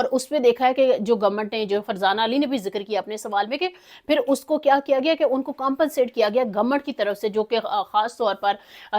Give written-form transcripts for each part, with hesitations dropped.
اور اس میں دیکھا ہے کہ جو گورنمنٹ نے, جو فرزانہ علی نے بھی ذکر کیا اپنے سوال میں, کہ پھر اس کو کیا کیا گیا کہ ان کو کمپنسیٹ کیا گیا گورنمنٹ کی طرف سے, جو کہ خاص طور پر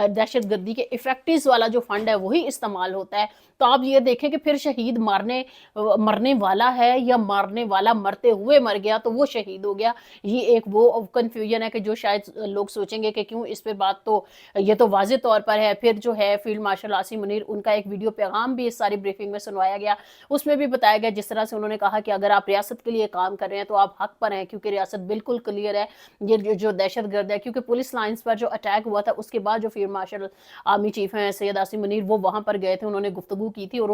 دہشت گردی کے افیکٹس والا جو فنڈ ہے وہی استعمال ہوتا ہے. تو آپ یہ دیکھیں کہ پھر شہید مرنے والا ہے یا مرنے والا مرتے ہوئے مر گیا تو وہ شہید ہو گیا. یہ ایک وہ کنفیوژن ہے کہ جو شاید لوگ سوچیں گے کہ کیوں اس پہ بات, تو یہ تو واضح طور پر ہے. پھر جو ہے فیلڈ مارشل عاصم منیر, ان کا ایک ویڈیو پیغام بھی اس ساری بریفنگ میں سنوایا گیا. اس میں بھی بتایا گیا جس طرح سے انہوں نے کہا کہ اگر آپ ریاست کے لیے کام کر رہے ہیں تو آپ حق پر ہیں, کیونکہ ریاست بالکل کلیئر ہے یہ جو دہشت گرد ہے. کیونکہ پولیس لائنز پر جو اٹیک ہوا تھا اس کے بعد جو فیلڈ مارشل آرمی چیف ہیں سید عاصم منیر, وہ وہاں پر گئے تھے, انہوں نے گفتگو کی تھی, اور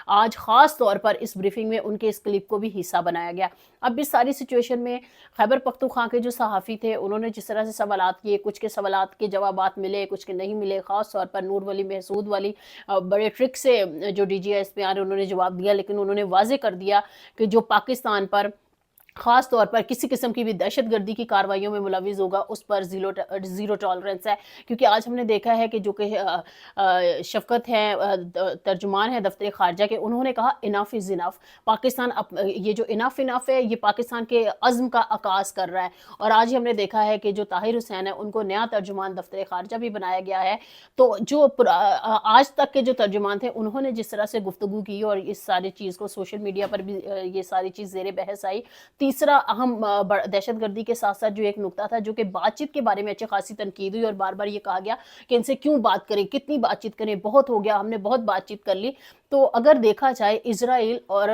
آج خاص طور پر اس بریفنگ میں ان کے اس کلپ کو بھی حصہ بنایا گیا. اب اس ساری سچویشن میں خیبر پختونخوا کے جو صحافی تھے انہوں نے جس طرح سے سوالات کیے, کچھ کے سوالات کے جوابات ملے, کچھ کے نہیں ملے. خاص طور پر نور ولی محسود والی بڑے ٹرک سے جو D G S P R انہوں نے جواب دیا, لیکن انہوں نے واضح کر دیا کہ جو پاکستان پر خاص طور پر کسی قسم کی بھی دہشت گردی کی کارروائیوں میں ملوث ہوگا اس پر زیرو ٹالرنس ہے. کیونکہ آج ہم نے دیکھا ہے کہ جو کہ شفقت ہیں, ترجمان ہیں دفتر خارجہ کے, انہوں نے کہا انف از انف. پاکستان یہ جو انف ہے یہ پاکستان کے عزم کا عکاس کر رہا ہے. اور آج ہی ہم نے دیکھا ہے کہ جو طاہر حسین ہے ان کو نیا ترجمان دفتر خارجہ بھی بنایا گیا ہے. تو جو آج تک کے جو ترجمان تھے انہوں نے جس طرح سے گفتگو کی اور اس ساری چیز کو سوشل میڈیا پر بھی یہ ساری چیز زیر بحث آئی. تیسرا اہم دہشت گردی کے ساتھ ساتھ جو ایک نقطہ تھا جو کہ بات چیت کے بارے میں اچھی خاصی تنقید ہوئی, اور بار بار یہ کہا گیا کہ ان سے کیوں بات کریں, کتنی بات چیت کریں, بہت ہو گیا, ہم نے بہت بات چیت کر لی. تو اگر دیکھا جائے اسرائیل اور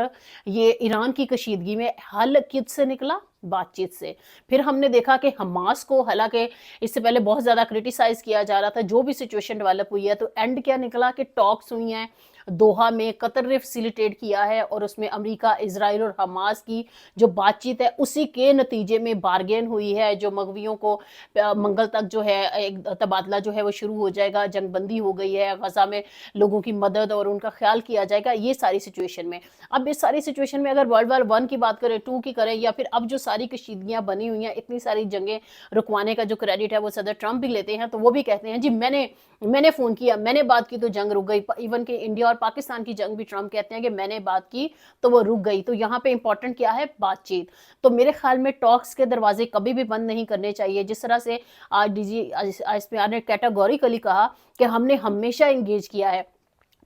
یہ ایران کی کشیدگی میں حل کس سے نکلا؟ بات چیت سے. پھر ہم نے دیکھا کہ حماس کو, حالانکہ اس سے پہلے بہت زیادہ کرٹیسائز کیا جا رہا تھا جو بھی سچویشن ڈیولپ ہوئی ہے, تو اینڈ کیا نکلا کہ ٹاکس ہوئی ہیں دوحہ میں, قطر نے فیسیلیٹیٹ کیا ہے, اور اس میں امریکہ, اسرائیل اور حماس کی جو بات چیت ہے اسی کے نتیجے میں بارگین ہوئی ہے. جو مغویوں کو منگل تک جو ہے ایک تبادلہ جو ہے وہ شروع ہو جائے گا, جنگ بندی ہو گئی ہے, غزہ میں لوگوں کی مدد اور ان کا خیال کیا جائے گا. یہ ساری سچویشن میں, اب اس ساری سچویشن میں اگر ورلڈ وار 1 کی بات کریں, 2 کی کریں, یا پھر اب جو ساری کشیدگیاں بنی ہوئی ہیں, اتنی ساری جنگیں رکوانے کا جو کریڈٹ ہے وہ صدر ٹرمپ بھی لیتے ہیں, تو وہ بھی کہتے ہیں جی میں نے فون کیا, میں نے بات کی تو جنگ رک گئی. ایون کہ انڈیا اور پاکستان کی جنگ بھی ٹرمپ کہتے ہیں کہ میں نے بات کی تو وہ رک گئی. تو یہاں پہ امپورٹنٹ کیا ہے؟ بات چیت. تو میرے خیال میں ٹاکس کے دروازے کبھی بھی بند نہیں کرنے چاہیے. جس طرح سے آج D G S P R نے کیٹاگوریکلی کہا کہ ہم نے ہمیشہ انگیج کیا ہے,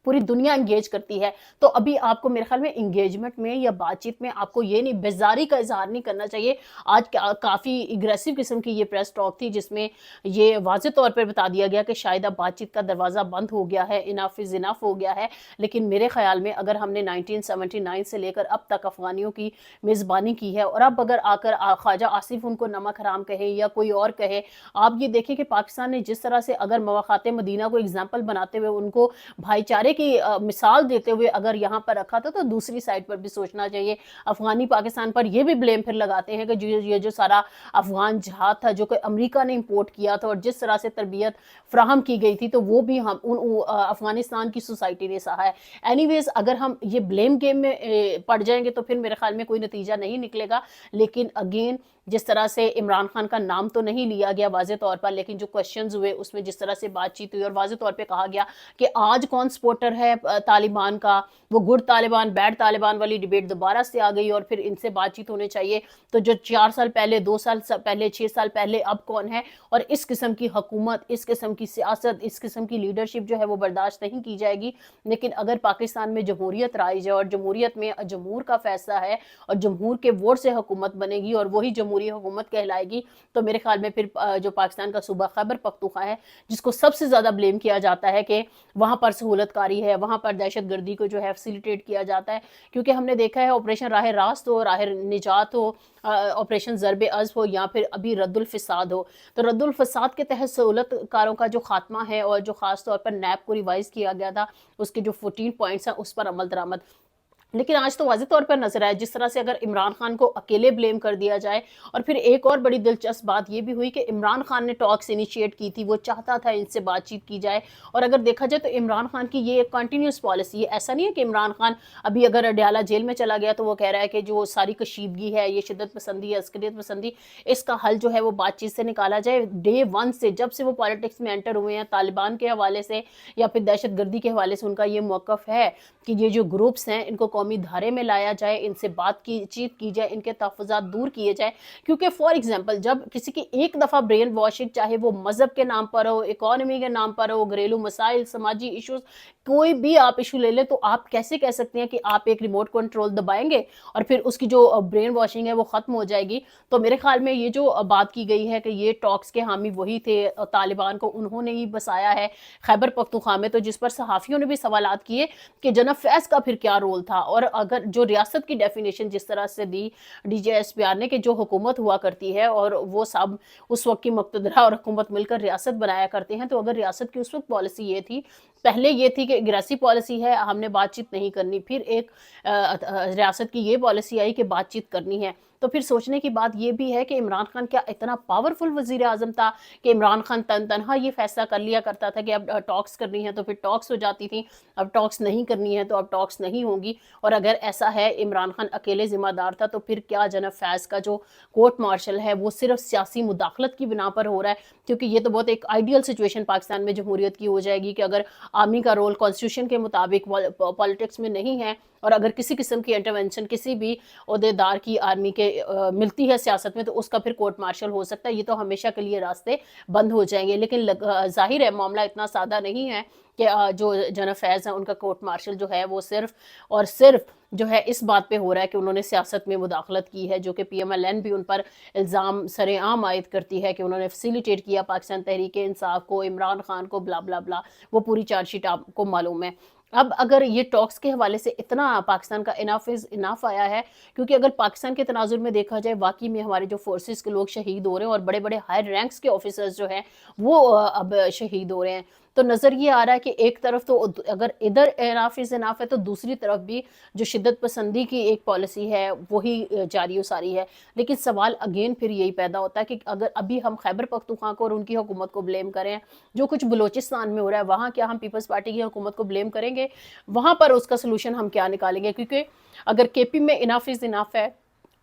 پوری دنیا انگیج کرتی ہے, تو ابھی آپ کو میرے خیال میں انگیجمنٹ میں یا بات چیت میں آپ کو یہ نہیں, بیزاری کا اظہار نہیں کرنا چاہیے. آج کافی اگریسو قسم کی یہ پریس ٹاک تھی جس میں یہ واضح طور پر بتا دیا گیا کہ شاید اب بات چیت کا دروازہ بند ہو گیا ہے, انف از انف ہو گیا ہے. لیکن میرے خیال میں اگر ہم نے 1979 سے لے کر اب تک افغانیوں کی میزبانی کی ہے, اور اب اگر آ کر خواجہ آصف ان کو نمک حرام کہے یا کوئی اور کہے, آپ یہ دیکھیں کہ پاکستان نے جس طرح سے اگر مواخات مدینہ کو اگزامپل بناتے ہوئے, ان کو بھائی چارے کی مثال دیتے ہوئے اگر یہاں پر رکھا تھا, تو دوسری سائڈ پر بھی سوچنا چاہیے. افغانی پاکستان پر یہ بھی بلیم پھر لگاتے ہیں کہ یہ جو سارا افغان جہاد تھا جو کہ امریکہ نے امپورٹ کیا تھا, اور جس طرح سے تربیت فراہم کی گئی تھی, تو وہ بھی ہم افغانستان کی سوسائٹی نے سہا ہے. اینی ویز, اگر ہم یہ بلیم گیم میں پڑ جائیں گے تو پھر میرے خیال میں کوئی نتیجہ نہیں نکلے گا. لیکن اگین جس طرح سے عمران خان کا نام تو نہیں لیا گیا واضح طور پر, لیکن جو کوشچنز ہوئے اس میں جس طرح سے بات چیت ہوئی, اور واضح طور پہ کہا گیا کہ آج کون سپورٹر ہے طالبان کا, وہ گڈ طالبان بیڈ طالبان والی ڈیبیٹ دوبارہ سے آ گئی, اور پھر ان سے بات چیت ہونے چاہیے. تو جو 4 سال پہلے, 2 سال پہلے, 6 سال پہلے, اب کون ہے؟ اور اس قسم کی حکومت, اس قسم کی سیاست, اس قسم کی لیڈرشپ جو ہے وہ برداشت نہیں کی جائے گی. لیکن اگر پاکستان میں جمہوریت رائج ہے, اور جمہوریت میں جمہور کا فیصلہ ہے, اور جمہور کے ووٹ سے حکومت بنے گی, اور وہی جمہوری حکومت کہلائے گی, تو میرے خیال میں پھر جو پاکستان کا صوبہ خیبر پختونخوا ہے, جس کو سب سے زیادہ بلیم کیا جاتا ہے کہ وہاں پر سہولت کاری ہے, وہاں پر دہشت گردی کو جو ہے فیسیلیٹیٹ کیا جاتا ہے, کیونکہ ہم نے دیکھا ہے آپریشن راہ راست ہو, راہ نجات ہو, آپریشن ضرب عضب ہو, یا پھر ابھی رد الفساد ہو, تو رد الفساد کے تحت سہولت کاروں کا جو خاتمہ ہے, اور جو خاص طور پر نیب کو ریوائز کیا گیا تھا, اس کے جو 14 پوائنٹس ہیں اس پر عمل درآمد. لیکن آج تو واضح طور پر نظر آئے جس طرح سے اگر عمران خان کو اکیلے بلیم کر دیا جائے. اور پھر ایک اور بڑی دلچسپ بات یہ بھی ہوئی کہ عمران خان نے ٹاکس انیشیٹ کی تھی, وہ چاہتا تھا ان سے بات چیت کی جائے. اور اگر دیکھا جائے تو عمران خان کی یہ ایک کنٹینیوس پالیسی ہے. ایسا نہیں ہے کہ عمران خان ابھی اگر اڈیالہ جیل میں چلا گیا تو وہ کہہ رہا ہے کہ جو ساری کشیدگی ہے, یہ شدت پسندی ہے, عسکریت پسندی, اس کا حل جو ہے وہ بات چیت سے نکالا جائے. ڈے 1 سے جب سے وہ پالیٹکس میں انٹر ہوئے ہیں, طالبان کے حوالے سے یا پھر دہشت گردی کے حوالے سے ان کا یہ موقف ہے کہ یہ جو گروپس ہیں ان کو قومی دھارے میں لایا جائے، ان سے بات کی چیت کی جائے، ان کے تحفظات دور کیے جائیں، کیونکہ فار ایگزامپل جب کسی کی ایک دفعہ برین واشنگ، چاہے وہ مذہب کے نام پر ہو، اکانومی کے نام پر ہو، گھریلو مسائل، سماجی ایشوز، کوئی بھی آپ ایشو لے لیں، تو آپ کیسے کہہ سکتے ہیں کہ آپ ایک ریموٹ کنٹرول دبائیں گے اور پھر اس کی جو برین واشنگ ہے وہ ختم ہو جائے گی؟ تو میرے خیال میں یہ جو بات کی گئی ہے کہ یہ ٹاکس کے حامی وہی تھے، طالبان کو انہوں نے ہی بسایا ہے خیبر پختونخوا میں، تو جس پر صحافیوں نے بھی سوالات کیے کہ جناب فیض کا پھر کیا رول تھا، اور اگر جو ریاست کی ڈیفینیشن جس طرح سے دی D J S P R نے کہ جو حکومت ہوا کرتی ہے اور وہ سب اس وقت کی مقتدرہ اور حکومت مل کر ریاست بنایا کرتے ہیں، تو اگر ریاست کی اس وقت پالیسی یہ تھی، پہلے یہ تھی کہ اگریسی پالیسی ہے، ہم نے بات چیت نہیں کرنی، پھر ایک ریاست کی یہ پالیسی آئی کہ بات چیت کرنی ہے، تو پھر سوچنے کی بات یہ بھی ہے کہ عمران خان کیا اتنا پاورفل وزیر اعظم تھا کہ عمران خان تنہا یہ فیصلہ کر لیا کرتا تھا کہ اب ٹاکس کرنی ہے تو پھر ٹاکس ہو جاتی تھی، اب ٹاکس نہیں کرنی ہے تو اب ٹاکس نہیں ہوگی؟ اور اگر ایسا ہے عمران خان اکیلے ذمہ دار تھا، تو پھر کیا جناب فیض کا جو کورٹ مارشل ہے وہ صرف سیاسی مداخلت کی بنا پر ہو رہا ہے؟ کیونکہ یہ تو بہت ایک آئیڈیل سچویشن پاکستان میں جمہوریت کی ہو جائے گی کہ اگر آرمی کا رول کانسٹیٹیوشن کے مطابق پالیٹکس میں نہیں ہے، اور اگر کسی قسم کی انٹرونشن کسی بھی عہدیدار کی آرمی کے ملتی ہے سیاست میں، تو اس کا پھر کورٹ مارشل ہو سکتا ہے، یہ تو ہمیشہ کے لیے راستے بند ہو جائیں گے۔ لیکن ظاہر ہے معاملہ اتنا سادہ نہیں ہے کہ جو جناب فیض ہیں ان کا کورٹ مارشل جو ہے وہ صرف اور صرف جو ہے اس بات پہ ہو رہا ہے کہ انہوں نے سیاست میں مداخلت کی ہے، جو کہ پی ایم ایل این بھی ان پر الزام سر عام عائد کرتی ہے کہ انہوں نے فیسیلیٹیٹ کیا پاکستان تحریک انصاف کو، عمران خان کو، بلا بلا بلا، وہ پوری چارج شیٹ آپ کو معلوم ہے۔ اب اگر یہ ٹاکس کے حوالے سے اتنا پاکستان کا اناف از اناف آیا ہے، کیونکہ اگر پاکستان کے تناظر میں دیکھا جائے واقعی میں ہمارے جو فورسز کے لوگ شہید ہو رہے ہیں، اور بڑے بڑے ہائی رینکس کے آفیسرز جو ہیں وہ اب شہید ہو رہے ہیں، تو نظر یہ آ رہا ہے کہ ایک طرف تو اگر ادھر اناف از اناف ہے، تو دوسری طرف بھی جو شدت پسندی کی ایک پالیسی ہے وہی جاری و ساری ہے۔ لیکن سوال اگین پھر یہی پیدا ہوتا ہے کہ اگر ابھی ہم خیبر پختونخوا کو اور ان کی حکومت کو بلیم کریں، جو کچھ بلوچستان میں ہو رہا ہے وہاں کیا ہم پیپلز پارٹی کی حکومت کو بلیم کریں گے؟ وہاں پر اس کا سلوشن ہم کیا نکالیں گے؟ کیونکہ اگر کے پی میں اناف از اناف ہے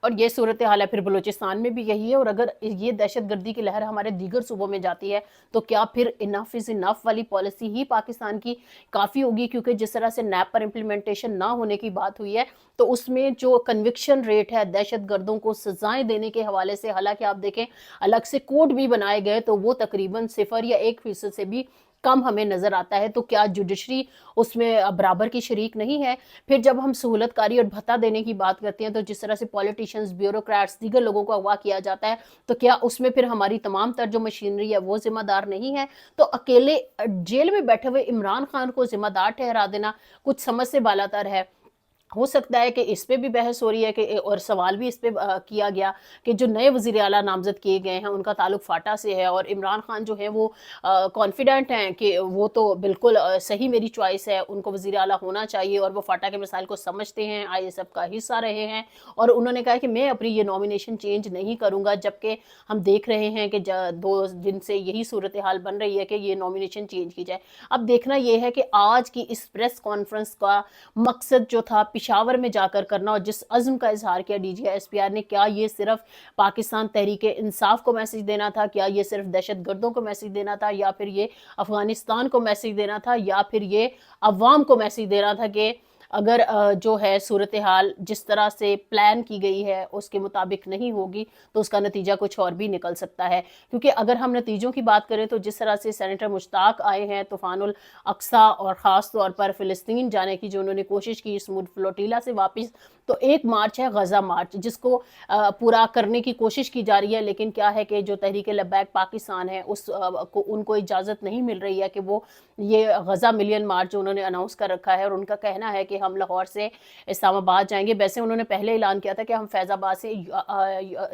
اور یہ صورتحال ہے، پھر بلوچستان میں بھی یہی ہے، اور اگر یہ دہشت گردی کی لہر ہمارے دیگر صوبوں میں جاتی ہے تو کیا پھر اناف از اناف والی پالیسی ہی پاکستان کی کافی ہوگی؟ کیونکہ جس طرح سے نیب پر امپلیمنٹیشن نہ ہونے کی بات ہوئی ہے، تو اس میں جو کنوکشن ریٹ ہے دہشت گردوں کو سزائیں دینے کے حوالے سے، حالانکہ آپ دیکھیں الگ سے کوڈ بھی بنائے گئے تو وہ تقریباً 0 یا 1% سے بھی کم ہمیں نظر آتا ہے، تو کیا جوڈیشری اس میں برابر کی شریک نہیں ہے؟ پھر جب ہم سہولت کاری اور بھتہ دینے کی بات کرتے ہیں، تو جس طرح سے پولیٹیشنز، بیوروکریٹس، دیگر لوگوں کو اغوا کیا جاتا ہے، تو کیا اس میں پھر ہماری تمام تر جو مشینری ہے وہ ذمہ دار نہیں ہے؟ تو اکیلے جیل میں بیٹھے ہوئے عمران خان کو ذمہ دار ٹھہرا دینا کچھ سمجھ سے بالاتر ہے۔ ہو سکتا ہے کہ اس پہ بھی بحث ہو رہی ہے کہ اور سوال بھی اس پہ کیا گیا کہ جو نئے وزیر اعلیٰ نامزد کیے گئے ہیں ان کا تعلق فاٹا سے ہے، اور عمران خان جو ہیں وہ کانفیڈنٹ ہیں کہ وہ تو بالکل صحیح میری چوائس ہے، ان کو وزیر اعلیٰ ہونا چاہیے، اور وہ فاٹا کے مسائل کو سمجھتے ہیں، آئی ایس ایف کا حصہ رہے ہیں، اور انہوں نے کہا کہ میں اپنی یہ نومینیشن چینج نہیں کروں گا، جبکہ ہم دیکھ رہے ہیں کہ 2 دن سے یہی صورتحال بن رہی ہے کہ یہ نومینیشن چینج کی جائے۔ اب دیکھنا یہ ہے کہ آج کی اس پریس کانفرنس کا مقصد جو تھا پشاور میں جا کر کرنا، اور جس عزم کا اظہار کیا D G S P R نے، کیا یہ صرف پاکستان تحریک انصاف کو میسج دینا تھا؟ کیا یہ صرف دہشت گردوں کو میسج دینا تھا؟ یا پھر یہ افغانستان کو میسج دینا تھا؟ یا پھر یہ عوام کو میسج دینا تھا کہ اگر جو ہے صورتحال جس طرح سے پلان کی گئی ہے اس کے مطابق نہیں ہوگی تو اس کا نتیجہ کچھ اور بھی نکل سکتا ہے؟ کیونکہ اگر ہم نتیجوں کی بات کریں تو جس طرح سے سینیٹر مشتاق آئے ہیں طوفان الاقصیٰ، اور خاص طور پر فلسطین جانے کی جو انہوں نے کوشش کی اسموتھ فلوٹیلا سے واپس، تو ایک مارچ ہے غزہ مارچ جس کو پورا کرنے کی کوشش کی جا رہی ہے، لیکن کیا ہے کہ جو تحریک لبیک پاکستان ہے ان کو اجازت نہیں مل رہی ہے کہ وہ یہ غزہ ملین مارچ جو انہوں نے اناؤنس کر رکھا ہے، اور ان کا کہنا ہے کہ ہم لاہور سے اسلام آباد جائیں گے۔ ویسے انہوں نے پہلے اعلان کیا تھا کہ ہم فیض آباد سے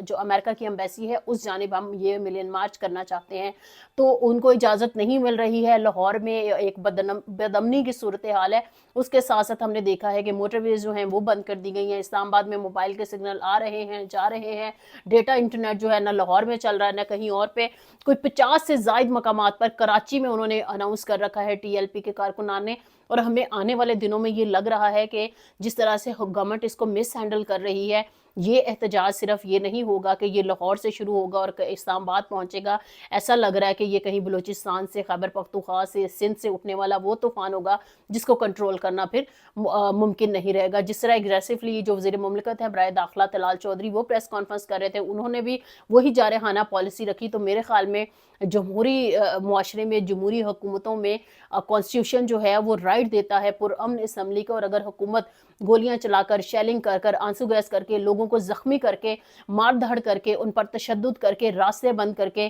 جو امریکہ کی ایمبیسی ہے اس جانب ہم یہ ملین مارچ کرنا چاہتے ہیں، تو ان کو اجازت نہیں مل رہی ہے۔ لاہور میں ایک بدامنی کی صورتحال ہے، اس کے ساتھ ساتھ ہم نے دیکھا ہے کہ موٹر ویز جو ہیں وہ بند کر دی گئی ہیں، اسلام آباد میں موبائل کے سگنل آ رہے ہیں جا رہے ہیں، ڈیٹا انٹرنیٹ جو ہے نہ لاہور میں چل رہا ہے نہ کہیں اور پہ، کوئی 50 سے زائد مقامات پر کراچی میں انہوں نے اناؤنس کر رکھا ہے ٹی ایل پی کے کارکنان نے، اور ہمیں آنے والے دنوں میں یہ لگ رہا ہے کہ جس طرح سے گورنمنٹ اس کو مس ہینڈل کر رہی ہے یہ احتجاج صرف یہ نہیں ہوگا کہ یہ لاہور سے شروع ہوگا اور اسلام آباد پہنچے گا، ایسا لگ رہا ہے کہ یہ کہیں بلوچستان سے، خیبر پختونخوا سے، سندھ سے اٹھنے والا وہ طوفان ہوگا جس کو کنٹرول کرنا پھر ممکن نہیں رہے گا۔ جس طرح اگریسولی جو وزیر مملکت ہے برائے داخلہ طلال چودھری، وہ پریس کانفرنس کر رہے تھے، انہوں نے بھی وہی جارحانہ پالیسی رکھی، تو میرے خیال میں جمہوری معاشرے میں، جمہوری حکومتوں میں کانسٹیٹیوشن جو ہے وہ رائٹ دیتا ہے پرامن اسمبلی کو، اور اگر حکومت گولیاں چلا کر، شیلنگ کر کر، آنسو گیس کر کے، لوگوں کو زخمی کر کے، مار دھاڑ کر کے، ان پر تشدد کر کے، راستے بند کر کے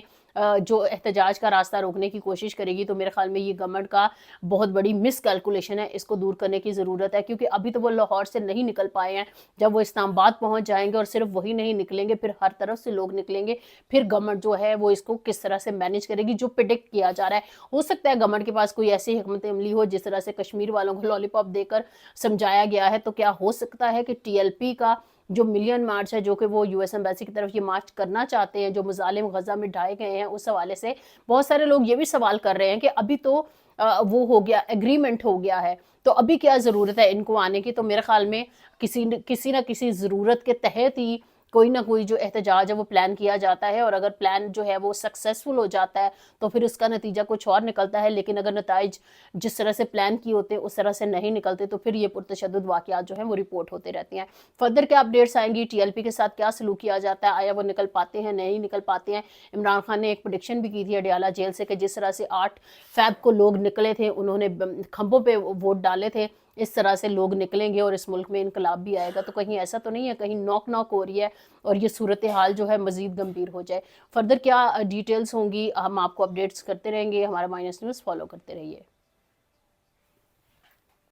جو احتجاج کا راستہ روکنے کی کوشش کرے گی، تو میرے خیال میں یہ گورنمنٹ کا بہت بڑی مس کیلکولیشن ہے، اس کو دور کرنے کی ضرورت ہے، کیونکہ ابھی تو وہ لاہور سے نہیں نکل پائے ہیں۔ جب وہ اسلام آباد پہنچ جائیں گے اور صرف وہی نہیں نکلیں گے، پھر ہر طرف سے لوگ نکلیں گے، پھر گورنمنٹ جو ہے وہ اس کو کس طرح سے مینیج کرے گی، جو پریڈکٹ کیا جا رہا ہے۔ ہو سکتا ہے گورنمنٹ کے پاس کوئی ایسی حکمت عملی ہو جس طرح سے کشمیر والوں کو لالی پاپ دے کر سمجھایا گیا ہے، تو کیا ہو سکتا ہے کہ ٹی ایل پی کا جو ملین مارچ ہے، جو کہ وہ یو ایس ایمبیسی کی طرف یہ مارچ کرنا چاہتے ہیں، جو مظالم غزہ میں ڈھائے گئے ہیں، اس حوالے سے بہت سارے لوگ یہ بھی سوال کر رہے ہیں کہ ابھی تو وہ ہو گیا، ایگریمنٹ ہو گیا ہے، تو ابھی کیا ضرورت ہے ان کو آنے کی؟ تو میرے خیال میں کسی نہ کسی ضرورت کے تحت ہی کوئی نہ کوئی جو احتجاج ہے وہ پلان کیا جاتا ہے، اور اگر پلان جو ہے وہ سکسیسفل ہو جاتا ہے تو پھر اس کا نتیجہ کچھ اور نکلتا ہے، لیکن اگر نتائج جس طرح سے پلان کی ہوتے ہیں اس طرح سے نہیں نکلتے تو پھر یہ پرتشدد واقعات جو ہیں وہ رپورٹ ہوتے رہتی ہیں۔ فردر کیا اپڈیٹس آئیں گی، ٹی ایل پی کے ساتھ کیا سلوک کیا جاتا ہے، آیا وہ نکل پاتے ہیں، نہیں نکل پاتے ہیں؟ عمران خان نے ایک پریڈکشن بھی کی تھی اڈیالہ جیل سے کہ جس طرح سے 8 فیب کو لوگ نکلے تھے، انہوں نے کھمبوں پہ ووٹ ڈالے تھے، اس طرح سے لوگ نکلیں گے اور اس ملک میں انقلاب بھی آئے گا۔ تو کہیں ایسا تو نہیں ہے کہیں نوک ہو رہی ہے اور یہ صورتحال جو ہے مزید گمبھیر ہو جائے؟ فردر کیا ڈیٹیلز ہوں گی ہم آپ کو اپڈیٹس کرتے رہیں گے، ہمارا مائنس نیوز فالو کرتے رہیے۔